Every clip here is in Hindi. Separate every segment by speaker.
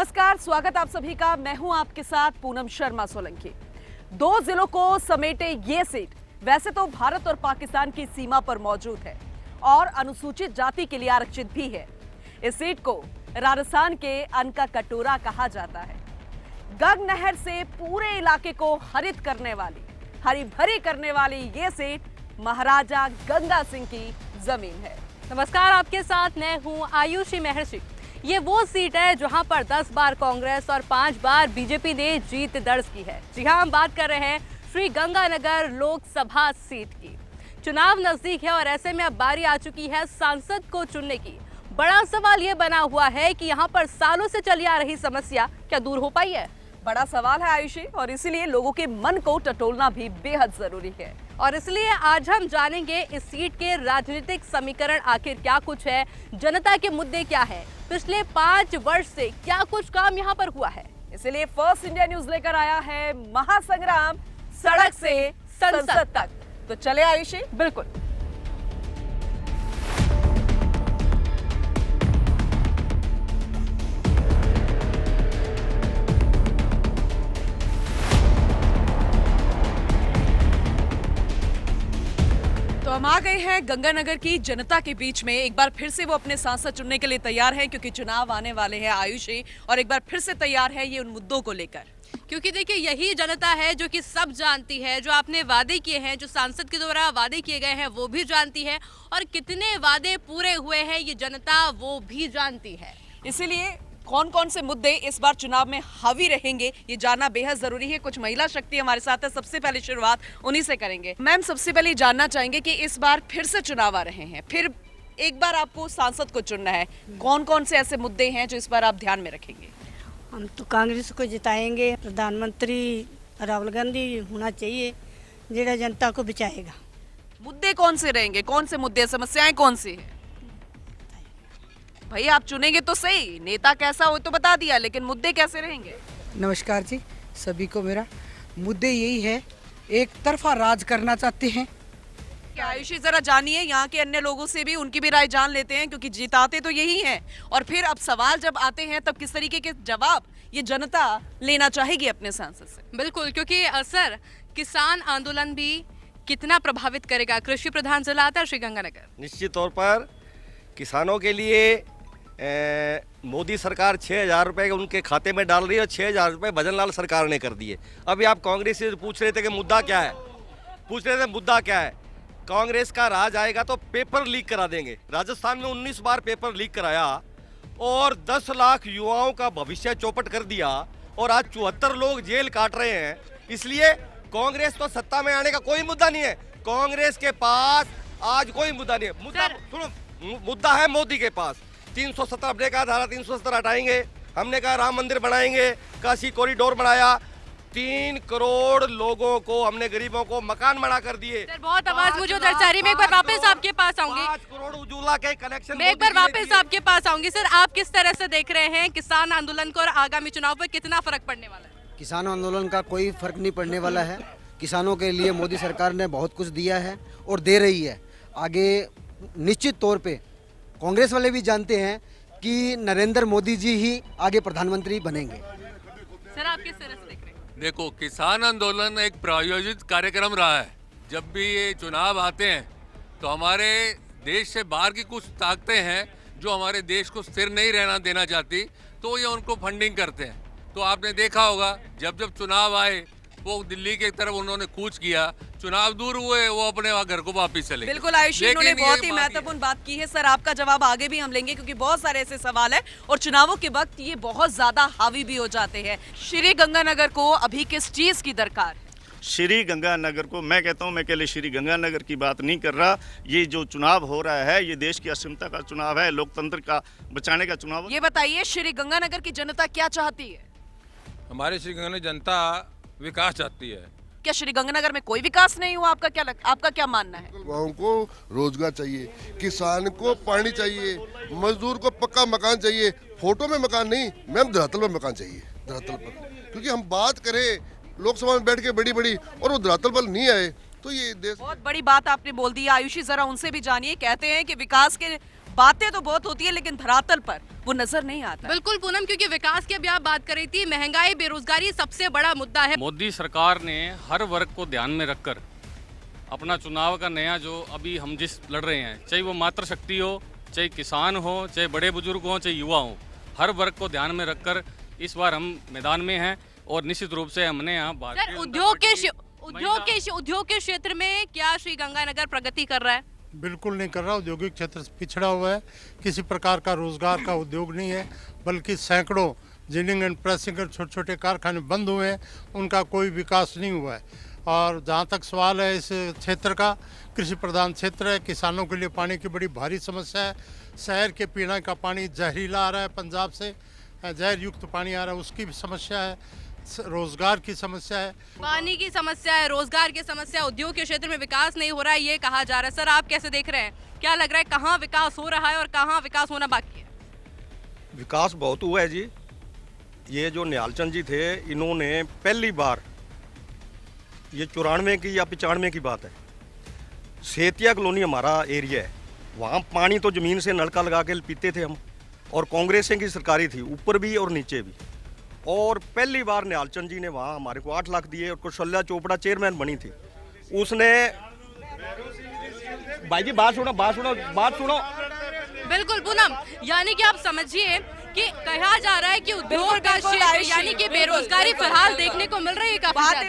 Speaker 1: नमस्कार, स्वागत आप सभी का। मैं हूं आपके साथ पूनम शर्मा सोलंकी। 2 जिलों को समेटे ये सीट वैसे तो भारत और पाकिस्तान की सीमा पर मौजूद है और अनुसूचित जाति के लिए आरक्षित भी है। इस सीट को राजस्थान के अन्न का कटोरा कहा जाता है। गंग नहर से पूरे इलाके को हरित करने वाली, हरी भरी करने वाली ये सीट महाराजा गंगा सिंह की जमीन है।
Speaker 2: नमस्कार, आपके साथ मैं हूं आयुषी महर्षि। ये वो सीट है जहां पर 10 बार कांग्रेस और 5 बार बीजेपी ने जीत दर्ज की है। जी हां, हम बात कर रहे हैं श्री गंगानगर लोकसभा सीट की। चुनाव नजदीक है और ऐसे में अब बारी आ चुकी है सांसद को चुनने की। बड़ा सवाल ये बना हुआ है कि यहाँ पर सालों से चली आ रही समस्या क्या दूर हो पाई है?
Speaker 1: बड़ा सवाल है आयुषी, और इसीलिए लोगों के मन को टटोलना भी बेहद जरूरी है।
Speaker 2: और इसलिए आज हम जानेंगे इस सीट के राजनीतिक समीकरण आखिर क्या कुछ है, जनता के मुद्दे क्या है, पिछले 5 वर्ष से क्या कुछ काम यहाँ पर हुआ है।
Speaker 1: इसलिए फर्स्ट इंडिया न्यूज लेकर आया है महासंग्राम सड़क से संसद तक। तो चले आयुषी।
Speaker 2: बिल्कुल।
Speaker 1: तो हम आ गए हैं गंगानगर की जनता के बीच में। एक बार फिर से वो अपने सांसद चुनने के लिए तैयार हैं क्योंकि चुनाव आने वाले हैं आयुषी, और एक बार फिर से तैयार है ये उन मुद्दों को लेकर।
Speaker 2: क्योंकि देखिए, यही जनता है जो कि सब जानती है, जो आपने वादे किए हैं, जो सांसद के द्वारा वादे किए गए हैं वो भी जानती है, और कितने वादे पूरे हुए हैं ये जनता वो भी जानती है।
Speaker 1: इसीलिए कौन कौन से मुद्दे इस बार चुनाव में हावी रहेंगे ये जानना बेहद जरूरी है। कुछ महिला शक्ति हमारे साथ है, सबसे पहले शुरुआत उन्हीं से करेंगे। मैम, सबसे पहले जानना चाहेंगे कि इस बार फिर से चुनाव आ रहे हैं, फिर एक बार आपको सांसद को चुनना है, कौन कौन से ऐसे मुद्दे हैं जो इस बार आप ध्यान में रखेंगे?
Speaker 3: हम तो कांग्रेस को जिताएंगे। प्रधानमंत्री राहुल गांधी होना चाहिए, जो जनता को बचाएगा।
Speaker 1: मुद्दे कौन से रहेंगे, कौन से मुद्दे, समस्याएं कौन सी है? भाई आप चुनेंगे तो सही, नेता कैसा हो तो बता दिया, लेकिन मुद्दे कैसे रहेंगे?
Speaker 4: नमस्कार जी सभी को। मेरा मुद्दे यही है, एक तरफा राज करना चाहते हैं।
Speaker 1: क्या आयुषी, जरा जानिए यहाँ के अन्य लोगों से भी, उनकी भी राय जान लेते हैं, क्योंकि जिताते तो यही हैं। और फिर अब सवाल जब आते हैं तब किस तरीके के जवाब ये जनता लेना चाहेगी अपने सांसद से।
Speaker 2: बिल्कुल, क्योंकि सर, किसान आंदोलन भी कितना प्रभावित करेगा? कृषि प्रधान जिला आता है श्री गंगानगर।
Speaker 5: निश्चित तौर पर किसानों के लिए मोदी सरकार 6,000 रुपये उनके खाते में डाल रही है और 6,000 रुपये भजनलाल सरकार ने कर दिए। अभी आप कांग्रेस से पूछ रहे थे कि मुद्दा क्या है, मुद्दा क्या है। कांग्रेस का राज आएगा तो पेपर लीक करा देंगे। राजस्थान में 19 बार पेपर लीक कराया और 10 लाख युवाओं का भविष्य चौपट कर दिया, और आज 74 लोग जेल काट रहे हैं। इसलिए कांग्रेस तो सत्ता में आने का कोई मुद्दा नहीं है। कांग्रेस के पास आज कोई मुद्दा नहीं है। मुद्दा है मोदी के पास। 370 हमने कहा, धारा 370 हटाएंगे। हमने कहा राम मंदिर बनाएंगे, काशी कॉरिडोर बनाया, 3 करोड़ लोगों को, हमने गरीबों को मकान बना कर दिए।
Speaker 2: सर, बहुत आवाज मुझे उधर जा रही है। मैं एक बार वापस आपके पास आऊंगी।
Speaker 5: 5 करोड़ उज्ज्वला के कनेक्शन।
Speaker 2: मैं एक बार वापस आपके पास आऊंगी। सर, आप किस तरह से देख रहे हैं किसान आंदोलन को और आगामी चुनाव पर कितना फर्क पड़ने वाला है?
Speaker 6: किसान आंदोलन का कोई फर्क नहीं पड़ने वाला है। किसानों के लिए मोदी सरकार ने बहुत कुछ दिया है और दे रही है। आगे निश्चित तौर पे कांग्रेस वाले भी जानते हैं कि नरेंद्र मोदी जी ही आगे प्रधानमंत्री बनेंगे।
Speaker 2: सर, आप किस तरह से देख रहे हैं?
Speaker 7: देखो, किसान आंदोलन एक प्रायोजित कार्यक्रम रहा है। जब भी ये चुनाव आते हैं तो हमारे देश से बाहर की कुछ ताकतें हैं जो हमारे देश को स्थिर नहीं रहना देना चाहती, तो ये उनको फंडिंग करते हैं। तो आपने देखा होगा, जब जब चुनाव आए वो दिल्ली की तरफ उन्होंने कूच किया, चुनाव दूर हुए, वो अपने वहाँ घर को वापिस चले।
Speaker 1: बिल्कुल आयुषी, उन्होंने बहुत ही महत्वपूर्ण बात की है। सर, आपका जवाब आगे भी हम लेंगे क्योंकि बहुत सारे ऐसे सवाल है और चुनावों के वक्त ये बहुत ज्यादा हावी भी हो जाते हैं। श्री गंगानगर को अभी किस चीज की दरकार है?
Speaker 8: श्री गंगानगर को, मैं कहता हूं, मैं अकेले श्री गंगानगर की बात नहीं कर रहा। ये जो चुनाव हो रहा है ये देश की अक्षमता का चुनाव है, लोकतंत्र का बचाने का चुनाव।
Speaker 1: ये बताइए, श्री गंगानगर की जनता क्या चाहती है?
Speaker 7: हमारे श्री गंगानगर जनता विकास चाहती है।
Speaker 1: क्या श्री गंगानगर में कोई विकास नहीं हुआ? आपका क्या मानना है?
Speaker 9: युवाओं को रोजगार चाहिए, किसान को पानी चाहिए, मजदूर को पक्का मकान चाहिए। फोटो में मकान नहीं, मैम धरातल में मकान चाहिए, धरातल पर। क्योंकि हम बात करें लोकसभा में बैठ के बड़ी बड़ी और वो धरातल पर नहीं आए तो ये देश।
Speaker 1: बहुत बड़ी बात आपने बोल दी आयुषी, जरा उनसे भी जानिए। कहते हैं कि विकास के बातें तो बहुत होती है लेकिन धरातल पर वो नजर नहीं आता।
Speaker 2: बिल्कुल पूनम, क्योंकि विकास की अभी आप बात कर रही थी, महंगाई बेरोजगारी सबसे बड़ा मुद्दा है।
Speaker 10: मोदी सरकार ने हर वर्ग को ध्यान में रखकर अपना चुनाव का नया जो अभी हम जिस लड़ रहे हैं, चाहे वो मातृशक्ति हो, चाहे किसान हो, चाहे बड़े बुजुर्ग हो, चाहे युवा हो, हर वर्ग को ध्यान में रखकर इस बार हम मैदान में हैं। और निश्चित रूप से हमने यहाँ
Speaker 2: उद्योग के क्षेत्र में क्या श्री गंगानगर प्रगति कर रहा है?
Speaker 11: बिल्कुल नहीं कर रहा। औद्योगिक क्षेत्र पिछड़ा हुआ है, किसी प्रकार का रोजगार का उद्योग नहीं है, बल्कि सैकड़ों जिनिंग एंड प्रेसिंग छोटे छोटे कारखाने बंद हुए हैं, उनका कोई विकास नहीं हुआ है। और जहाँ तक सवाल है इस क्षेत्र का, कृषि प्रधान क्षेत्र है, किसानों के लिए पानी की बड़ी भारी समस्या है। शहर के पीने का पानी जहरीला आ रहा है, पंजाब से जहर युक्त पानी आ रहा है, उसकी भी समस्या है। रोजगार की समस्या है,
Speaker 2: पानी की समस्या है, रोजगार की समस्या, उद्योग के क्षेत्र में विकास नहीं हो रहा है, ये कहा जा रहा है। सर, आप कैसे देख रहे हैं, क्या लग रहा है कहाँ विकास हो रहा है और कहाँ विकास होना बाकी है?
Speaker 5: विकास बहुत हुआ है जी। ये जो निहाल चंद जी थे, इन्होंने पहली बार, ये 94 की या 95 की बात है, सेतिया कॉलोनी हमारा एरिया है, वहाँ पानी तो ज़मीन से नलका लगा के पीते थे हम, और कांग्रेस की सरकारी थी, ऊपर भी और नीचे भी। और पहली बार निहाल चंद जी ने वहाँ हमारे को 8 लाख दिए, और कौशल्या चोपड़ा चेयरमैन बनी थी, उसने। भाई जी बात सुनो।
Speaker 2: बिल्कुल पूनम, यानी कि आप समझिए कि कहा जा रहा है कि उद्योग का क्षेत्र यानी कि बेरोजगारी फिलहाल देखने को मिल रही है।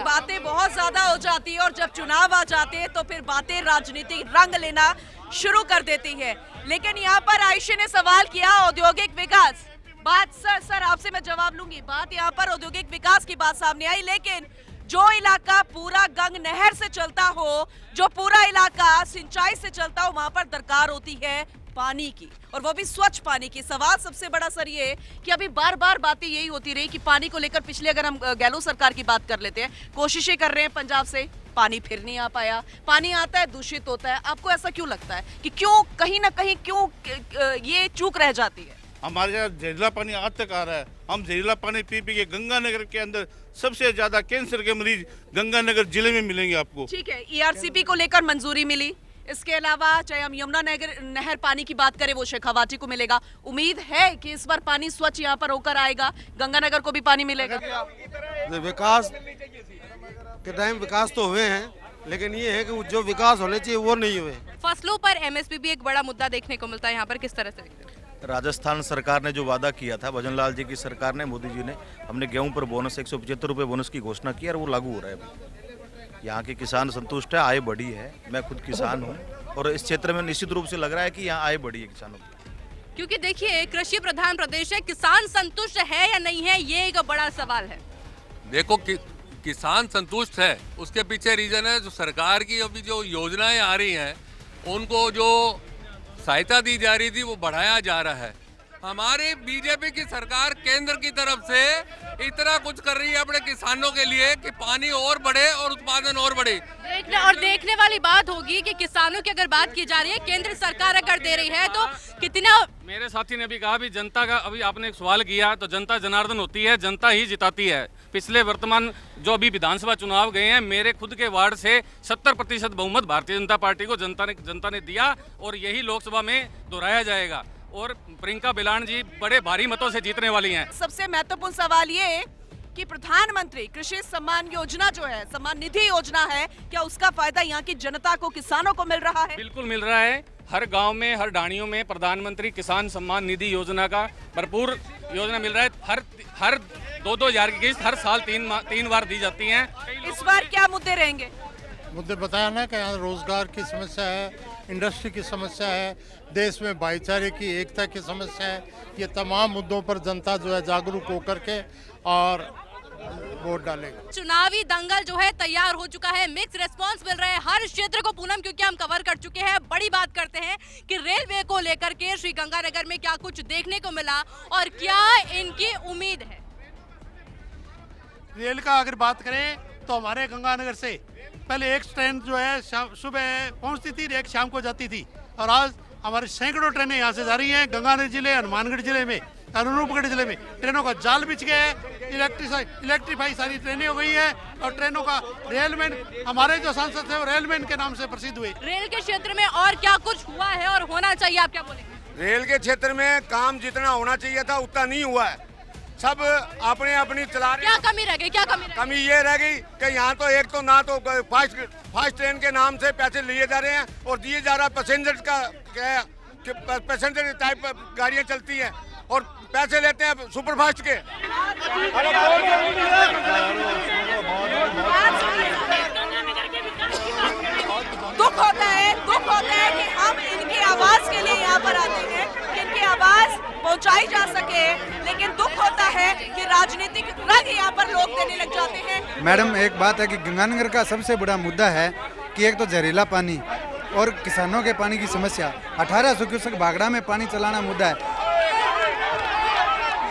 Speaker 1: बातें बहुत ज्यादा हो जाती है और जब चुनाव आ जाते हैं तो फिर बातें राजनीतिक रंग लेना शुरू कर देती है। लेकिन यहाँ पर आयशा ने सवाल किया औद्योगिक विकास, बात सर आपसे मैं जवाब लूंगी, बात यहाँ पर औद्योगिक विकास की बात सामने आई, लेकिन जो इलाका पूरा गंग नहर से चलता हो, जो पूरा इलाका सिंचाई से चलता हो, वहां पर दरकार होती है पानी की, और वो भी स्वच्छ पानी की। सवाल सबसे बड़ा सर ये कि अभी बार बार बातें यही होती रही कि पानी को लेकर, पिछले अगर हम गहलोत सरकार की बात कर लेते हैं, कोशिशें कर रहे हैं पंजाब से, पानी फिर नहीं आ पाया, पानी आता है दूषित होता है। आपको ऐसा क्यों लगता है कि क्यों कहीं ना कहीं क्यों ये चूक रह जाती है?
Speaker 12: हमारे यहाँ जहरीला पानी आज तक आ रहा है, हम जहरीला पानी पी के गंगानगर के अंदर सबसे ज्यादा कैंसर के मरीज गंगानगर जिले में मिलेंगे आपको।
Speaker 1: ठीक है, ERCP को लेकर मंजूरी मिली, इसके अलावा चाहे हम यमुना नहर पानी की बात करें वो शेखावाटी को मिलेगा। उम्मीद है कि इस बार पानी स्वच्छ यहाँ पर होकर आएगा, गंगानगर को भी पानी मिलेगा।
Speaker 6: विकास के टाइम विकास तो हुए हैं, लेकिन ये है कि जो विकास होने चाहिए वो नहीं हुए।
Speaker 2: फसलों पर MSP भी एक बड़ा मुद्दा देखने को मिलता है, यहाँ पर किस तरह से देखते हैं?
Speaker 13: राजस्थान सरकार ने जो वादा किया था, भजन लाल जी की सरकार ने, मोदी जी ने, हमने गेहूं पर बोनस 175 रुपये बोनस की घोषणा की और वो लागू हो रहा है अभी। यहाँ के किसान संतुष्ट है, आय बढ़ी है, मैं खुद किसान हूँ और इस क्षेत्र में निश्चित रूप से लग रहा है कि यहाँ आय बढ़ी है किसानों की।
Speaker 2: क्योंकि देखिए कृषि प्रधान प्रदेश है, किसान संतुष्ट है या नहीं है, ये एक बड़ा सवाल है।
Speaker 7: देखो किसान संतुष्ट है, उसके पीछे रीजन है जो सरकार की अभी जो योजनाएं आ रही हैं, उनको जो सहायता दी जा रही थी वो बढ़ाया जा रहा है। हमारी बीजेपी की सरकार केंद्र की तरफ से इतना कुछ कर रही है अपने किसानों के लिए कि पानी और बढ़े और उत्पादन और बढ़े।
Speaker 2: देखने वाली बात होगी कि किसानों की अगर बात की जा रही है, केंद्र सरकार अगर दे रही है तो कितना।
Speaker 10: मेरे साथी ने भी कहा भी जनता का, अभी आपने एक सवाल किया तो जनता जनार्दन होती है, जनता ही जिताती है। पिछले वर्तमान जो अभी विधानसभा चुनाव गए हैं, मेरे खुद के वार्ड से 70% बहुमत भारतीय जनता पार्टी को जनता ने दिया और यही लोकसभा में दोहराया जाएगा और प्रियंका बिलान जी बड़े भारी मतों से जीतने वाली हैं।
Speaker 1: सबसे महत्वपूर्ण सवाल ये कि प्रधानमंत्री कृषि सम्मान योजना जो है, सम्मान निधि योजना है, क्या उसका फायदा यहाँ की जनता को, किसानों को मिल रहा है?
Speaker 10: बिल्कुल मिल रहा है। हर गांव में, हर ढाणियों में प्रधानमंत्री किसान सम्मान निधि योजना का भरपूर योजना मिल रहा है। हर 2-2 हज़ार की किस्त हर साल 3 बार दी जाती है।
Speaker 1: इस बार क्या मुद्दे रहेंगे?
Speaker 11: मुद्दे बताया ना कि यहाँ रोजगार की समस्या है, इंडस्ट्री की समस्या है, देश में भाईचारे की एकता की समस्या है। ये तमाम मुद्दों पर जनता जो है जागरूक होकर के और वोट डालेगा।
Speaker 2: चुनावी दंगल जो है तैयार हो चुका है, मिक्स रिस्पांस मिल रहा है हर क्षेत्र को पूनम, क्योंकि हम कवर कर चुके हैं। बड़ी बात करते हैं कि रेलवे को लेकर के श्री गंगानगर में क्या कुछ देखने को मिला और क्या इनकी उम्मीद है।
Speaker 11: रेल का अगर बात करें तो हमारे गंगानगर से पहले एक ट्रेन जो है सुबह पहुंचती थी, एक शाम को जाती थी, और आज हमारे सैकड़ों ट्रेनें यहाँ से जा रही हैं। गंगानगर जिले, हनुमानगढ़ जिले में, अनूपगढ़ जिले में ट्रेनों का जाल बिछ गया है, इलेक्ट्रीफाई सारी ट्रेनें हो गई हैं और ट्रेनों का रेलमैन, हमारे जो सांसद थे वो रेलमैन के नाम से प्रसिद्ध हुए।
Speaker 2: रेल के क्षेत्र में और क्या कुछ हुआ है और होना चाहिए, आप क्या बोलेंगे?
Speaker 14: रेल के क्षेत्र में काम जितना होना चाहिए था उतना नहीं हुआ है। सब अपने अपनी चला रहे।
Speaker 2: क्या कमी रह गई? क्या कमी
Speaker 14: ये रह गई कि यहाँ तो एक तो ना तो फास्ट ट्रेन के नाम से पैसे लिए जा रहे हैं और दिए जा रहा पैसेंजर का क्या कि पैसेंजर टाइप गाड़ियाँ चलती हैं और पैसे लेते हैं सुपरफास्ट के।
Speaker 1: दुख होता है कि हम इनकी आवाज के लिए यहाँ पर आते हैं कि इनकी आवाज पहुँचाई जा सके, लेकिन दुख होता है कि राजनीतिक रंग यहाँ पर लोग देने लग जाते हैं।
Speaker 15: मैडम, एक बात है कि गंगानगर का सबसे बड़ा मुद्दा है कि एक तो जहरीला पानी और किसानों के पानी की समस्या। 1800 क्यूसेक भागड़ा में पानी चलाना मुद्दा है।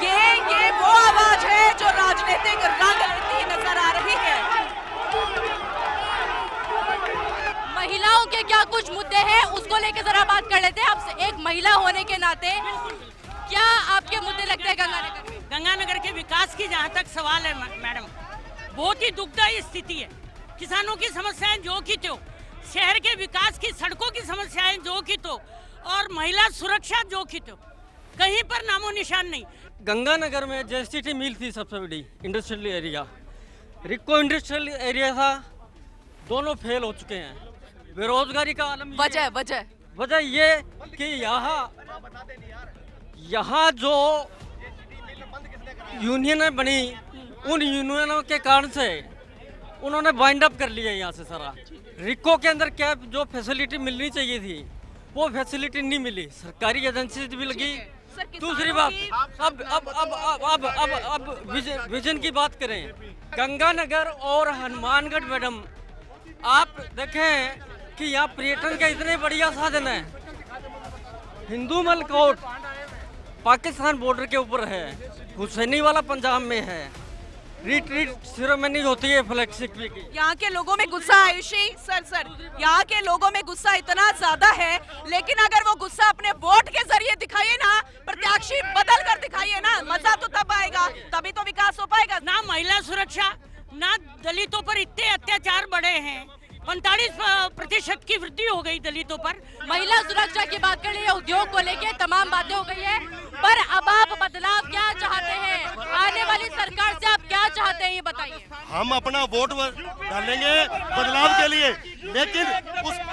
Speaker 1: ये वो आवाज है जो राजनीतिक रंग लेती नजर आ रही है।
Speaker 2: महिलाओं के क्या कुछ मुद्दे हैं उसको लेकर जरा बात कर लेते हैं आपसे। एक महिला होने के नाते क्या आपके मुद्दे लगते हैं गंगानगर में?
Speaker 16: गंगानगर के विकास की जहाँ तक सवाल है मैडम, बहुत ही दुखदायी स्थिति है। किसानों की समस्याएं जो की तो, शहर के विकास की, सड़कों की समस्याएं जो की तो, और महिला सुरक्षा जो की तो, कहीं पर नामो निशान नहीं।
Speaker 17: गंगानगर में JSTT मिल थी सबसे बड़ी इंडस्ट्रियल एरिया, रिको इंडस्ट्रियल एरिया था, दोनों फेल हो चुके हैं। बेरोजगारी का आलम वजह ये कि यहाँ जो यूनियनें बनी, उन यूनियनों के कारण से उन्होंने वाइंड अप कर लिया यहाँ से सारा। रिको के अंदर क्या जो फैसिलिटी मिलनी चाहिए थी वो फैसिलिटी नहीं मिली, सरकारी एजेंसी भी लगी। दूसरी बात, अब विजन की बात करें, गंगानगर और हनुमानगढ़ मैडम आप देखें कि यहाँ पर्यटन के इतने बढ़िया साधन है। हिंदूमल कोर्ट पाकिस्तान बॉर्डर के ऊपर है, हुसैनी वाला पंजाब में है, रिट्रीट सेरेमनी होती है फ्लैग शिपरी की।
Speaker 1: यहाँ के लोगों में गुस्सा आयुषी सर यहाँ के लोगों में गुस्सा इतना ज्यादा है, लेकिन अगर वो गुस्सा अपने वोट के जरिए दिखाइए ना, प्रत्याशी बदल कर दिखाइए ना, मजा तो तब आएगा, तभी तो विकास हो पाएगा।
Speaker 16: ना महिला सुरक्षा, ना दलितों पर इतने अत्याचार बढ़े हैं, 45% की वृद्धि हो गई दलितों पर।
Speaker 2: महिला सुरक्षा की बात कर लिए, उद्योग को लेके तमाम बातें हो गई है, पर अब आप बदलाव क्या चाहते हैं? आने वाली सरकार से आप क्या चाहते हैं ये बताइए।
Speaker 18: हम अपना वोट डालेंगे बदलाव के लिए, लेकिन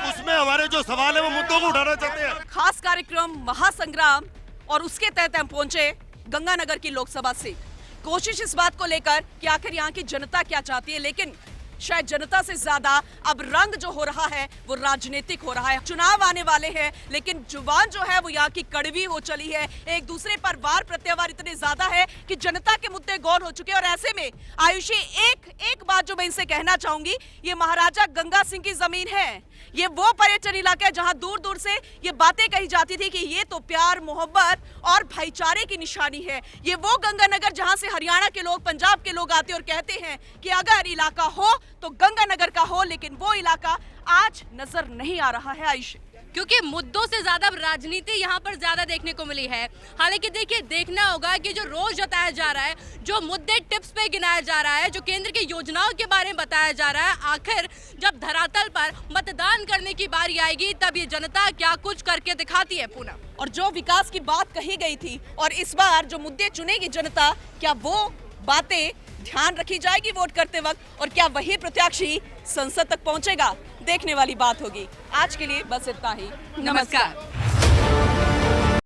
Speaker 18: उसमें हमारे जो सवाल है वो मुद्दों को उठाना चाहते हैं।
Speaker 1: खास कार्यक्रम महासंग्राम और उसके तहत हम पहुंचे गंगानगर की लोकसभा सीट। कोशिश इस बात को लेकर कि आखिर यहाँ की जनता क्या चाहती है, लेकिन शायद जनता से ज्यादा अब रंग जो हो रहा है वो राजनीतिक हो रहा है। चुनाव आने वाले हैं, लेकिन जुबान जो है वो यहाँ की कड़वी हो चली है। एक दूसरे पर वार प्रत्यावार इतने ज्यादा है कि जनता के मुद्दे गौर हो चुके हैं। और ऐसे में आयुषी, एक बात जो मैं इनसे कहना चाहूंगी, ये महाराजा गंगा सिंह की जमीन है, ये वो पर्यटन इलाका है जहां दूर दूर से ये बातें कही जाती थी कि ये तो प्यार, मोहब्बत और भाईचारे की निशानी है। ये वो गंगानगर जहां से हरियाणा के लोग, पंजाब के लोग आते और कहते हैं कि अगर इलाका हो तो गंगानगर का हो, लेकिन वो इलाका आज नजर नहीं आ रहा है आयुष,
Speaker 2: क्योंकि मुद्दों से ज्यादा राजनीति यहाँ पर ज्यादा देखने को मिली है। हालांकि देखिए, देखना होगा कि जो रोज जताया जा रहा है, जो मुद्दे टिप्स पे गिनाया जा रहा है, जो केंद्र की योजनाओं के बारे में बताया जा रहा है, आखिर जब धरातल पर मतदान करने की बारी आएगी तब ये जनता क्या कुछ करके दिखाती है। पूनम,
Speaker 1: और जो विकास की बात कही गई थी और इस बार जो मुद्दे चुनेगी जनता, क्या वो बातें ध्यान रखी जाएगी वोट करते वक्त, और क्या वही प्रत्याशी संसद तक पहुंचेगा? देखने वाली बात होगी। आज के लिए बस इतना ही। नमस्कार।